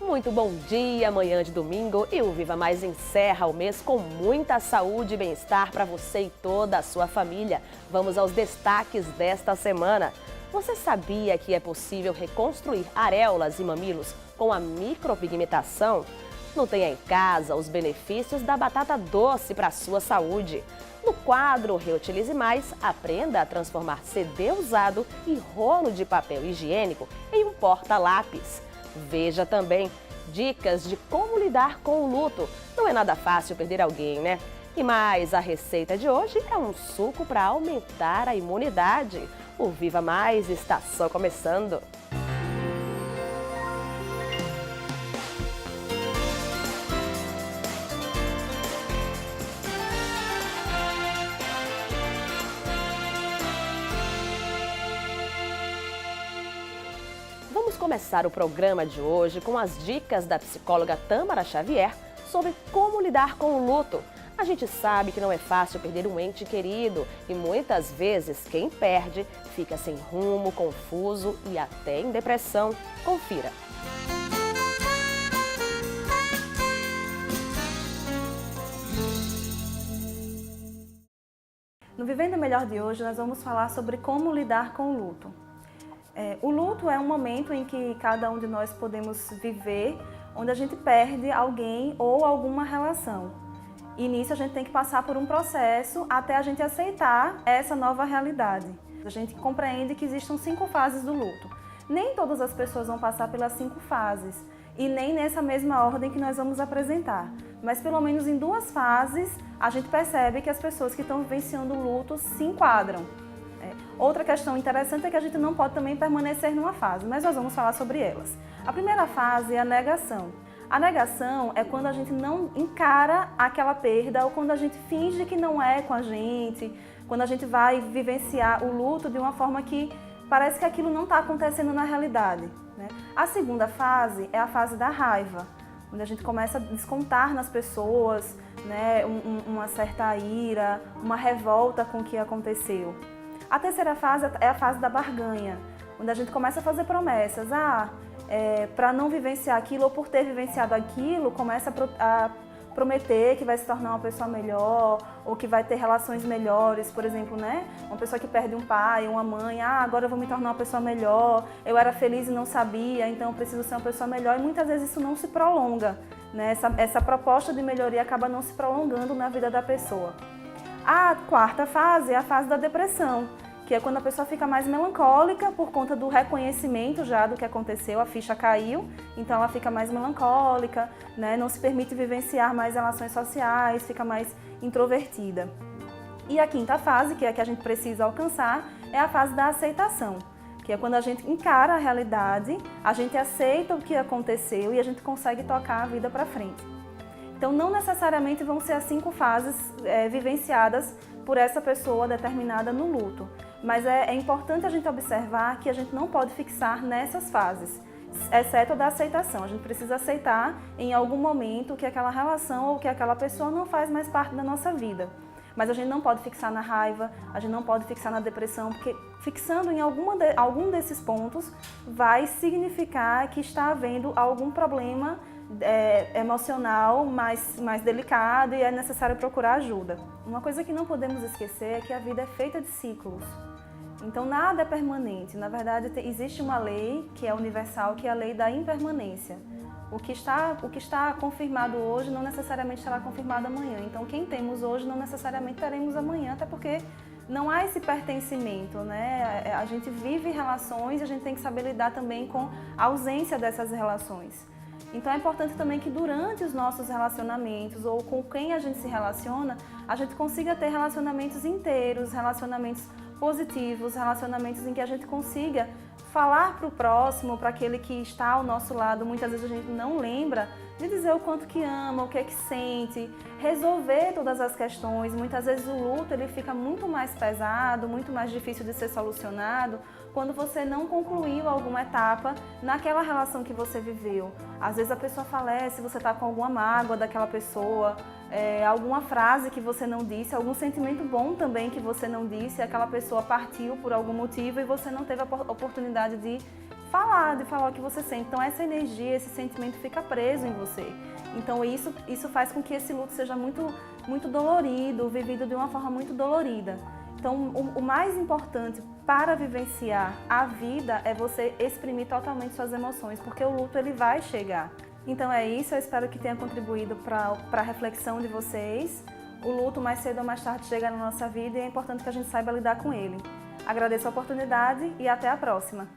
Muito bom dia, manhã de domingo, e o Viva Mais encerra o mês com muita saúde e bem-estar para você e toda a sua família. Vamos aos destaques desta semana. Você sabia que é possível reconstruir areolas e mamilos com a micropigmentação? Não tenha em casa os benefícios da batata doce para a sua saúde. No quadro Reutilize Mais, aprenda a transformar CD usado e rolo de papel higiênico em um porta-lápis. Veja também dicas de como lidar com o luto. Não é nada fácil perder alguém, né? E mais, a receita de hoje é um suco para aumentar a imunidade. O Viva Mais está só começando. Vamos começar o programa de hoje com as dicas da psicóloga Tâmara Xavier sobre como lidar com o luto. A gente sabe que não é fácil perder um ente querido e muitas vezes quem perde fica sem rumo, confuso e até em depressão. Confira. No Vivendo Melhor de hoje, nós vamos falar sobre como lidar com o luto. O luto é um momento em que cada um de nós podemos viver, onde a gente perde alguém ou alguma relação. E nisso a gente tem que passar por um processo até a gente aceitar essa nova realidade. A gente compreende que existem 5 fases do luto. Nem todas as pessoas vão passar pelas 5 fases e nem nessa mesma ordem que nós vamos apresentar. Mas pelo menos em 2 fases a gente percebe que as pessoas que estão vivenciando o luto se enquadram. Outra questão interessante é que a gente não pode também permanecer numa fase, mas nós vamos falar sobre elas. A primeira fase é a negação. A negação é quando a gente não encara aquela perda ou quando a gente finge que não é com a gente, quando a gente vai vivenciar o luto de uma forma que parece que aquilo não está acontecendo na realidade, né? A segunda fase é a fase da raiva, onde a gente começa a descontar nas pessoas, né, uma certa ira, uma revolta com o que aconteceu. A terceira fase é a fase da barganha, onde a gente começa a fazer promessas. Para não vivenciar aquilo ou por ter vivenciado aquilo, começa a prometer que vai se tornar uma pessoa melhor ou que vai ter relações melhores. Por exemplo, né? Uma pessoa que perde um pai, uma mãe, agora eu vou me tornar uma pessoa melhor, eu era feliz e não sabia, então eu preciso ser uma pessoa melhor. E muitas vezes isso não se prolonga, né? Essa proposta de melhoria acaba não se prolongando na vida da pessoa. A quarta fase é a fase da depressão, que é quando a pessoa fica mais melancólica por conta do reconhecimento já do que aconteceu, a ficha caiu, então ela fica mais melancólica, né? Não se permite vivenciar mais relações sociais, fica mais introvertida. E a quinta fase, que é a que a gente precisa alcançar, é a fase da aceitação, que é quando a gente encara a realidade, a gente aceita o que aconteceu e a gente consegue tocar a vida para frente. Então, não necessariamente vão ser as 5 fases vivenciadas por essa pessoa determinada no luto. Mas é importante a gente observar que a gente não pode fixar nessas fases, exceto a da aceitação. A gente precisa aceitar em algum momento que aquela relação ou que aquela pessoa não faz mais parte da nossa vida. Mas a gente não pode fixar na raiva, a gente não pode fixar na depressão, porque fixando em algum desses pontos vai significar que está havendo algum problema emocional mais delicado e é necessário procurar ajuda. Uma coisa que não podemos esquecer é que a vida é feita de ciclos. Então nada é permanente. Na verdade, existe uma lei que é universal, que é a lei da impermanência. O que está confirmado hoje não necessariamente estará confirmado amanhã. Então quem temos hoje não necessariamente teremos amanhã, até porque não há esse pertencimento, né? A gente vive relações e a gente tem que saber lidar também com a ausência dessas relações. Então é importante também que durante os nossos relacionamentos ou com quem a gente se relaciona, a gente consiga ter relacionamentos inteiros, relacionamentos positivos, relacionamentos em que a gente consiga falar para o próximo, para aquele que está ao nosso lado, muitas vezes a gente não lembra, de dizer o quanto que ama, o que é que sente, resolver todas as questões. Muitas vezes o luto ele fica muito mais pesado, muito mais difícil de ser solucionado quando você não concluiu alguma etapa naquela relação que você viveu. Às vezes a pessoa falece, você está com alguma mágoa daquela pessoa, alguma frase que você não disse, algum sentimento bom também que você não disse, aquela pessoa partiu por algum motivo e você não teve a oportunidade de de falar o que você sente. Então essa energia, esse sentimento fica preso em você. Então isso faz com que esse luto seja muito dolorido, vivido de uma forma muito dolorida. Então o mais importante para vivenciar a vida é você exprimir totalmente suas emoções, porque o luto ele vai chegar. Então é isso, eu espero que tenha contribuído para a reflexão de vocês. O luto mais cedo ou mais tarde chega na nossa vida e é importante que a gente saiba lidar com ele. Agradeço a oportunidade e até a próxima.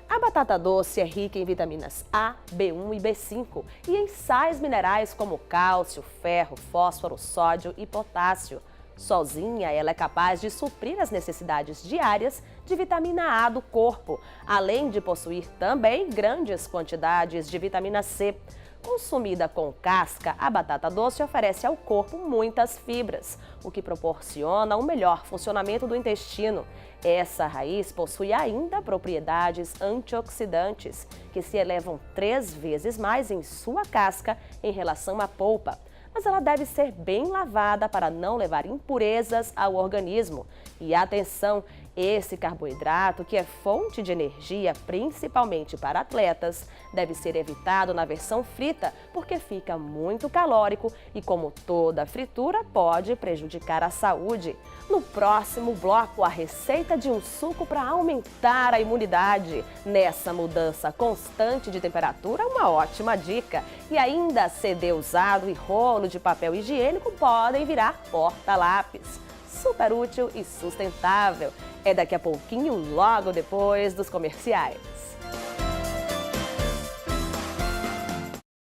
A batata doce é rica em vitaminas A, B1 e B5 e em sais minerais como cálcio, ferro, fósforo, sódio e potássio. Sozinha, ela é capaz de suprir as necessidades diárias de vitamina A do corpo, além de possuir também grandes quantidades de vitamina C. Consumida com casca, a batata doce oferece ao corpo muitas fibras, o que proporciona um melhor funcionamento do intestino. Essa raiz possui ainda propriedades antioxidantes, que se elevam 3 vezes mais em sua casca em relação à polpa. Mas ela deve ser bem lavada para não levar impurezas ao organismo. E atenção, esse carboidrato, que é fonte de energia principalmente para atletas, deve ser evitado na versão frita, porque fica muito calórico e, como toda fritura, pode prejudicar a saúde. No próximo bloco, a receita de um suco para aumentar a imunidade. Nessa mudança constante de temperatura, uma ótima dica. E ainda CD usado e rolo de papel higiênico podem virar porta-lápis. Super útil e sustentável. É daqui a pouquinho, logo depois dos comerciais.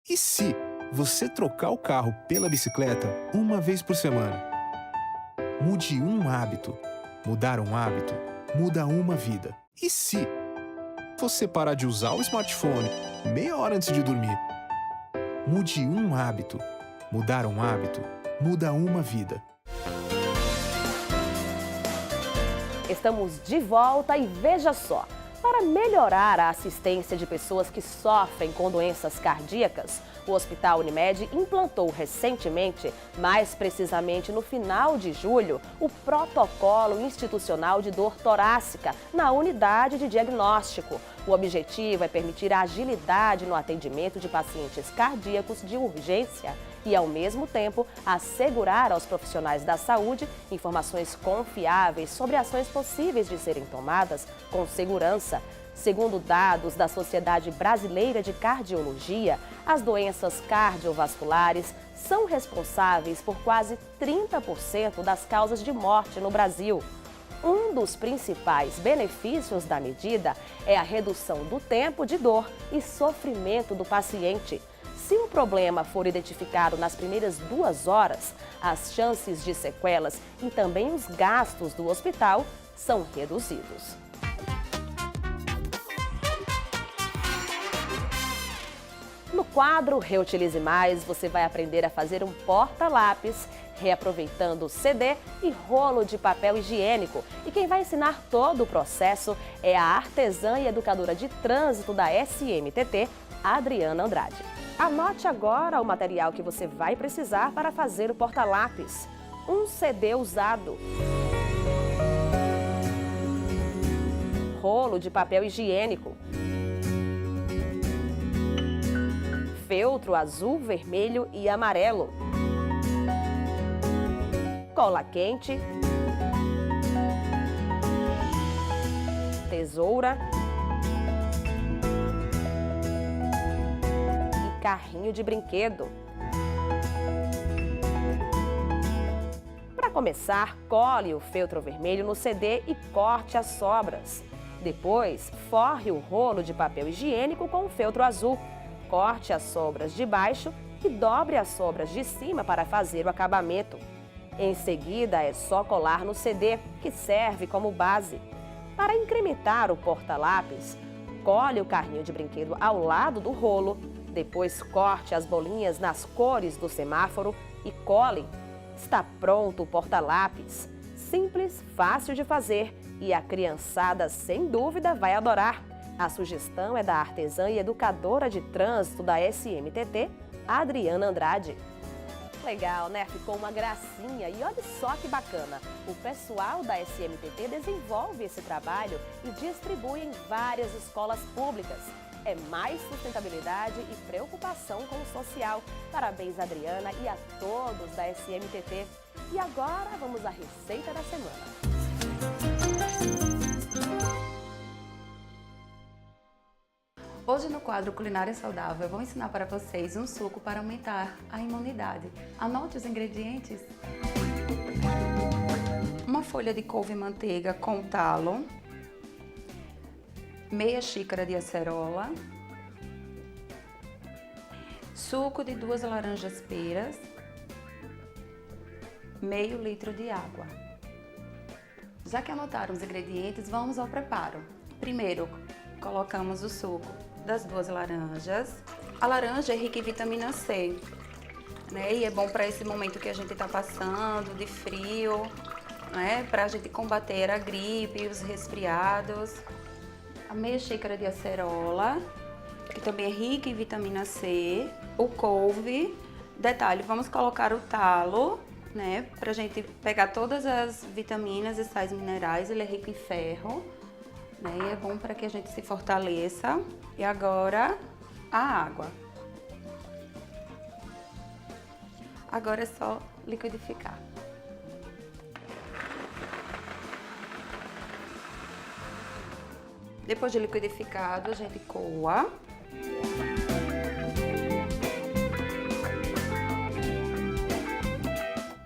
E se você trocar o carro pela bicicleta uma vez por semana? Mude um hábito. Mudar um hábito muda uma vida. E se você parar de usar o smartphone meia hora antes de dormir? Mude um hábito. Mudar um hábito muda uma vida. Estamos de volta e veja só, para melhorar a assistência de pessoas que sofrem com doenças cardíacas, o Hospital Unimed implantou recentemente, mais precisamente no final de julho, o protocolo institucional de dor torácica na unidade de diagnóstico. O objetivo é permitir a agilidade no atendimento de pacientes cardíacos de urgência e, ao mesmo tempo, assegurar aos profissionais da saúde informações confiáveis sobre ações possíveis de serem tomadas com segurança. Segundo dados da Sociedade Brasileira de Cardiologia, as doenças cardiovasculares são responsáveis por quase 30% das causas de morte no Brasil. Um dos principais benefícios da medida é a redução do tempo de dor e sofrimento do paciente. Se o problema for identificado nas primeiras 2 horas, as chances de sequelas e também os gastos do hospital são reduzidos. No quadro Reutilize Mais, você vai aprender a fazer um porta-lápis, reaproveitando CD e rolo de papel higiênico. E quem vai ensinar todo o processo é a artesã e educadora de trânsito da SMTT, Adriana Andrade. Anote agora o material que você vai precisar para fazer o porta-lápis. Um CD usado, rolo de papel higiênico, feltro azul, vermelho e amarelo, cola quente, tesoura e carrinho de brinquedo. Para começar, cole o feltro vermelho no CD e corte as sobras. Depois, forre o rolo de papel higiênico com o feltro azul. Corte as sobras de baixo e dobre as sobras de cima para fazer o acabamento. Em seguida, é só colar no CD, que serve como base. Para incrementar o porta-lápis, cole o carrinho de brinquedo ao lado do rolo, depois corte as bolinhas nas cores do semáforo e cole. Está pronto o porta-lápis. Simples, fácil de fazer e a criançada, sem dúvida, vai adorar. A sugestão é da artesã e educadora de trânsito da SMTT, Adriana Andrade. Legal, né? Ficou uma gracinha e olha só que bacana. O pessoal da SMTT desenvolve esse trabalho e distribui em várias escolas públicas. É mais sustentabilidade e preocupação com o social. Parabéns, Adriana, e a todos da SMTT. E agora vamos à receita da semana. Hoje no quadro Culinária Saudável eu vou ensinar para vocês um suco para aumentar a imunidade. Anote os ingredientes. Uma folha de couve-manteiga com talo, meia xícara de acerola, suco de 2 laranjas peras, meio litro de água. Já que anotaram os ingredientes, vamos ao preparo. Primeiro, colocamos o suco das 2 laranjas. A laranja é rica em vitamina C, né? E é bom para esse momento que a gente está passando de frio, né? Para a gente combater a gripe e os resfriados. A meia xícara de acerola, que também é rica em vitamina C. O couve. Detalhe, vamos colocar o talo, né? Para a gente pegar todas as vitaminas e sais minerais. Ele é rico em ferro, né? E é bom para que a gente se fortaleça. E agora, a água. Agora é só liquidificar. Depois de liquidificado, a gente coa.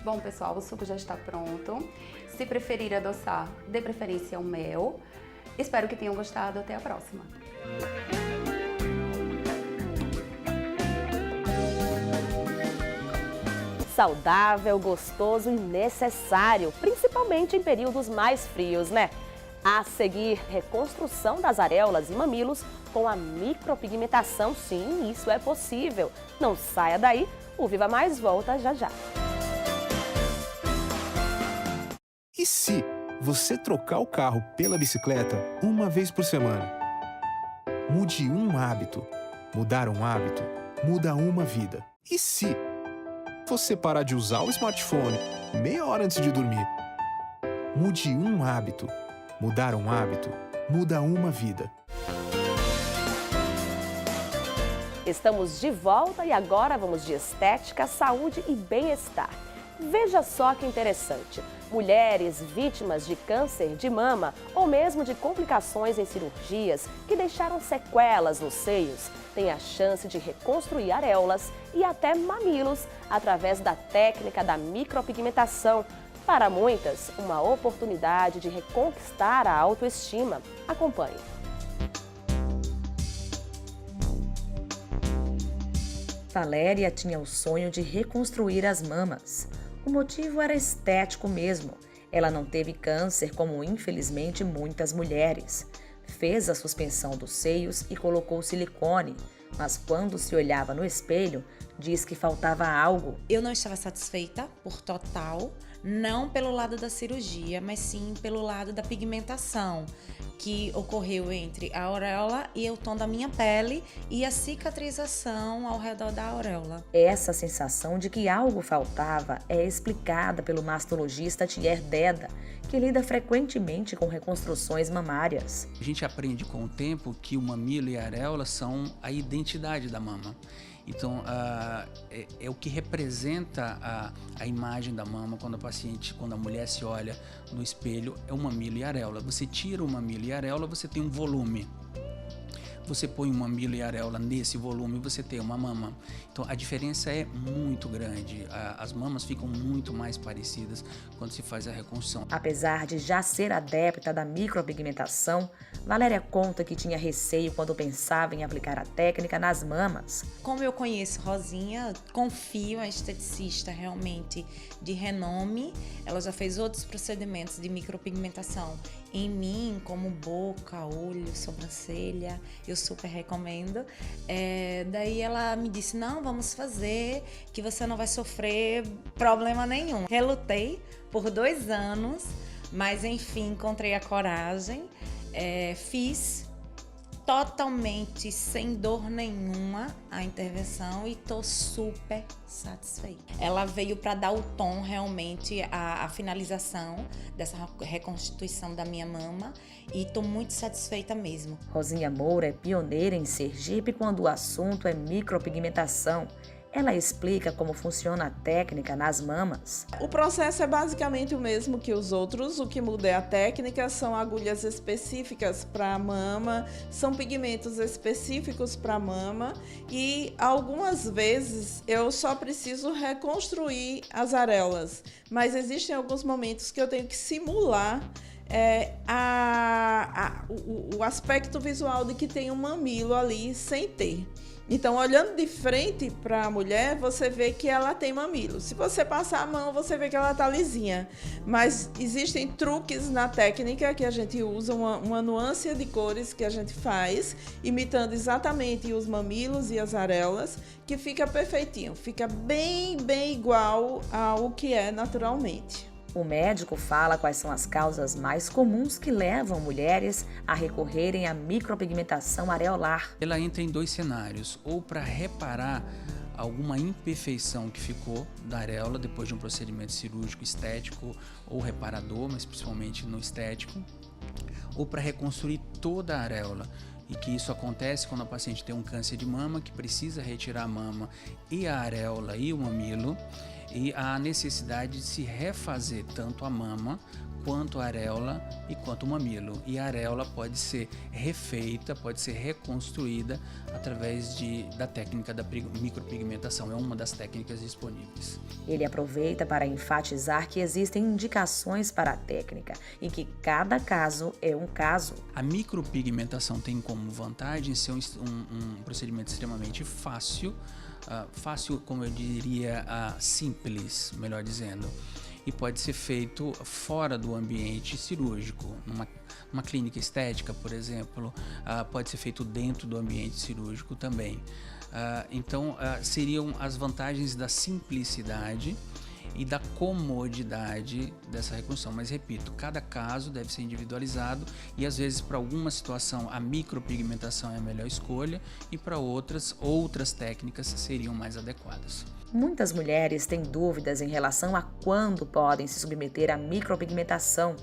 Bom, pessoal, o suco já está pronto. Se preferir adoçar, dê preferência ao mel. Espero que tenham gostado. Até a próxima. Saudável, gostoso e necessário, principalmente em períodos mais frios, né? A seguir, reconstrução das areolas e mamilos com a micropigmentação. Sim, isso é possível. Não saia daí, o Viva Mais volta já já. E se você trocar o carro pela bicicleta uma vez por semana? Mude um hábito. Mudar um hábito muda uma vida. E se você parar de usar o smartphone meia hora antes de dormir? Mude um hábito. Mudar um hábito muda uma vida. Estamos de volta e agora vamos de estética, saúde e bem-estar. Veja só que interessante. Mulheres vítimas de câncer de mama ou mesmo de complicações em cirurgias que deixaram sequelas nos seios têm a chance de reconstruir areolas e até mamilos através da técnica da micropigmentação. Para muitas, uma oportunidade de reconquistar a autoestima. Acompanhe. Valéria tinha o sonho de reconstruir as mamas. O motivo era estético mesmo. Ela não teve câncer como infelizmente muitas mulheres. Fez a suspensão dos seios e colocou silicone, mas quando se olhava no espelho, diz que faltava algo. Eu não estava satisfeita por total, não pelo lado da cirurgia, mas sim pelo lado da pigmentação que ocorreu entre a auréola e o tom da minha pele e a cicatrização ao redor da auréola. Essa sensação de que algo faltava é explicada pelo mastologista Thierry Deda, que lida frequentemente com reconstruções mamárias. A gente aprende com o tempo que o mamilo e a areola são a identidade da mama. Então, é o que representa a imagem da mama quando a mulher se olha no espelho, é o mamilo e a areola. Você tira o mamilo e a areola, você tem um volume. Você põe um mamilo e a areola nesse volume, você tem uma mama. Então, a diferença é muito grande. As mamas ficam muito mais parecidas quando se faz a reconstrução. Apesar de já ser adepta da micropigmentação, Valéria conta que tinha receio quando pensava em aplicar a técnica nas mamas. Como eu conheço Rosinha, confio, a esteticista realmente de renome. Ela já fez outros procedimentos de micropigmentação em mim, como boca, olho, sobrancelha. Eu super recomendo. Daí ela me disse, não, vamos fazer, que você não vai sofrer problema nenhum. Relutei por 2 anos, mas enfim, encontrei a coragem, fiz totalmente sem dor nenhuma a intervenção e tô super satisfeita. Ela veio para dar o tom realmente a finalização dessa reconstituição da minha mama e tô muito satisfeita mesmo. Rosinha Moura é pioneira em Sergipe quando o assunto é micropigmentação. Ela explica como funciona a técnica nas mamas. O processo é basicamente o mesmo que os outros, o que muda é a técnica, são agulhas específicas para a mama, são pigmentos específicos para a mama e algumas vezes eu só preciso reconstruir as areolas, mas existem alguns momentos que eu tenho que simular o aspecto visual de que tem um mamilo ali sem ter. Então, olhando de frente para a mulher, você vê que ela tem mamilo. Se você passar a mão, você vê que ela está lisinha. Mas existem truques na técnica que a gente usa, uma nuance de cores que a gente faz, imitando exatamente os mamilos e as areolas, que fica perfeitinho. Fica bem igual ao que é naturalmente. O médico fala quais são as causas mais comuns que levam mulheres a recorrerem à micropigmentação areolar. Ela entra em 2 cenários, ou para reparar alguma imperfeição que ficou da areola depois de um procedimento cirúrgico estético ou reparador, mas principalmente no estético, ou para reconstruir toda a areola. E que isso acontece quando a paciente tem um câncer de mama, que precisa retirar a mama e a areola e o mamilo, e a necessidade de se refazer tanto a mama, quanto a areola e quanto o mamilo. E a areola pode ser refeita, pode ser reconstruída através da técnica da micropigmentação. É uma das técnicas disponíveis. Ele aproveita para enfatizar que existem indicações para a técnica e que cada caso é um caso. A micropigmentação tem como vantagem ser um procedimento extremamente fácil, como eu diria, simples, melhor dizendo. E pode ser feito fora do ambiente cirúrgico, numa clínica estética, por exemplo, pode ser feito dentro do ambiente cirúrgico também. Então, seriam as vantagens da simplicidade e da comodidade dessa reconstrução. Mas, repito, cada caso deve ser individualizado e, às vezes, para alguma situação, a micropigmentação é a melhor escolha e para outras técnicas seriam mais adequadas. Muitas mulheres têm dúvidas em relação a quando podem se submeter à micropigmentação.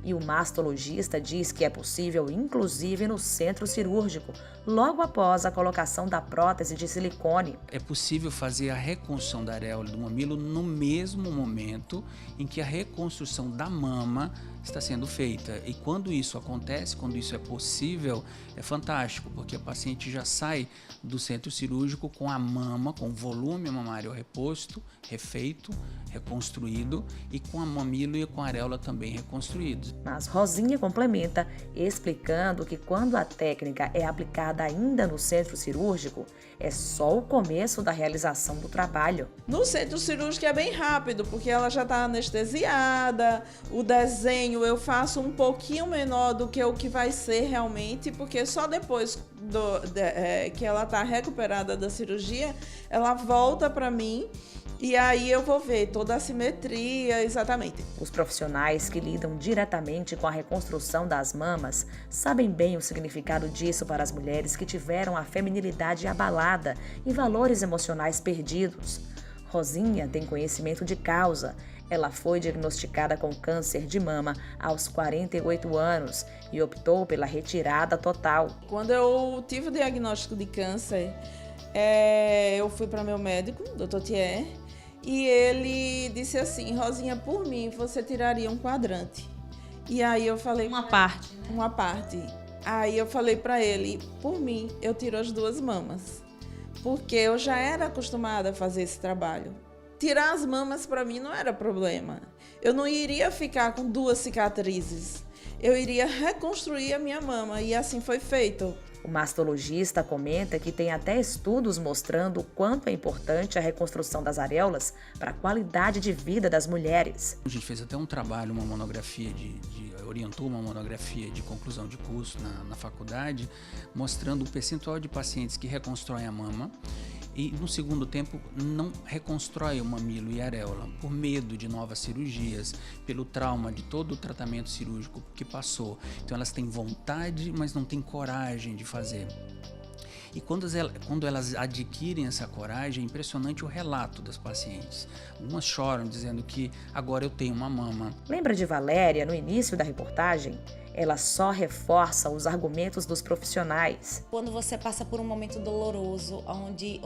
E o mastologista diz que é possível, inclusive no centro cirúrgico, logo após a colocação da prótese de silicone. É possível fazer a reconstrução da areola do mamilo no mesmo momento em que a reconstrução da mama está sendo feita. E quando isso acontece, quando isso é possível, é fantástico, porque a paciente já sai do centro cirúrgico com a mama, com o volume mamário reposto, refeito, reconstruído e com a mamilo e com a areola também reconstruídos. Mas Rosinha complementa, explicando que quando a técnica é aplicada ainda no centro cirúrgico, é só o começo da realização do trabalho. No centro cirúrgico é bem rápido, porque ela já está anestesiada, o desenho eu faço um pouquinho menor do que o que vai ser realmente, porque só depois que ela está recuperada da cirurgia, ela volta para mim. E aí eu vou ver toda a simetria, exatamente. Os profissionais que lidam diretamente com a reconstrução das mamas sabem bem o significado disso para as mulheres que tiveram a feminilidade abalada e valores emocionais perdidos. Rosinha tem conhecimento de causa. Ela foi diagnosticada com câncer de mama aos 48 anos e optou pela retirada total. Quando eu tive o diagnóstico de câncer, eu fui para meu médico, Dr. Thier, e ele disse assim: Rosinha, por mim, você tiraria um quadrante. E aí eu falei... Uma parte. Uma parte. Aí eu falei para ele, por mim, eu tiro as 2 mamas. Porque eu já era acostumada a fazer esse trabalho. Tirar as mamas para mim não era problema. Eu não iria ficar com 2 cicatrizes. Eu iria reconstruir a minha mama e assim foi feito. O mastologista comenta que tem até estudos mostrando o quanto é importante a reconstrução das areolas para a qualidade de vida das mulheres. A gente fez até um trabalho, uma monografia, orientou uma monografia de conclusão de curso na faculdade, mostrando o percentual de pacientes que reconstroem a mama e no segundo tempo não reconstrói o mamilo e a areola por medo de novas cirurgias, pelo trauma de todo o tratamento cirúrgico que passou. Então elas têm vontade, mas não têm coragem de fazer. E quando elas adquirem essa coragem, é impressionante o relato das pacientes. Umas choram dizendo que agora eu tenho uma mama. Lembra de Valéria no início da reportagem? Ela só reforça os argumentos dos profissionais. Quando você passa por um momento doloroso, onde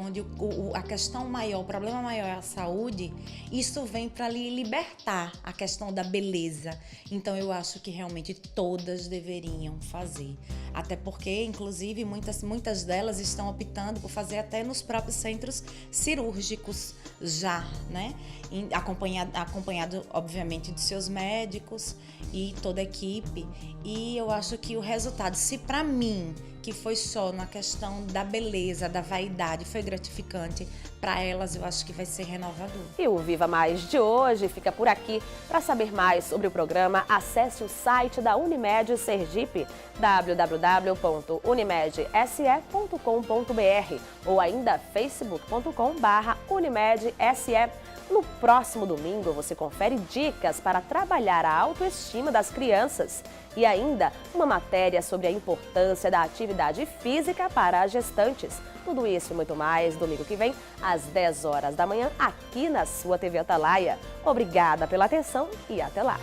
a questão maior, o problema maior é a saúde, isso vem para lhe libertar a questão da beleza. Então eu acho que realmente todas deveriam fazer. Até porque, inclusive, muitas delas estão optando por fazer até nos próprios centros cirúrgicos já, né? Acompanhado, obviamente, de seus médicos e toda a equipe. E eu acho que o resultado, se para mim, que foi só na questão da beleza, da vaidade, foi gratificante, para elas eu acho que vai ser renovador. E o Viva Mais de hoje fica por aqui. Para saber mais sobre o programa, acesse o site da Unimed Sergipe, www.unimedsE.com.br ou ainda facebook.com/UnimedSE. No próximo domingo, você confere dicas para trabalhar a autoestima das crianças e ainda uma matéria sobre a importância da atividade física para as gestantes. Tudo isso e muito mais domingo que vem, às 10 horas da manhã, aqui na sua TV Atalaia. Obrigada pela atenção e até lá!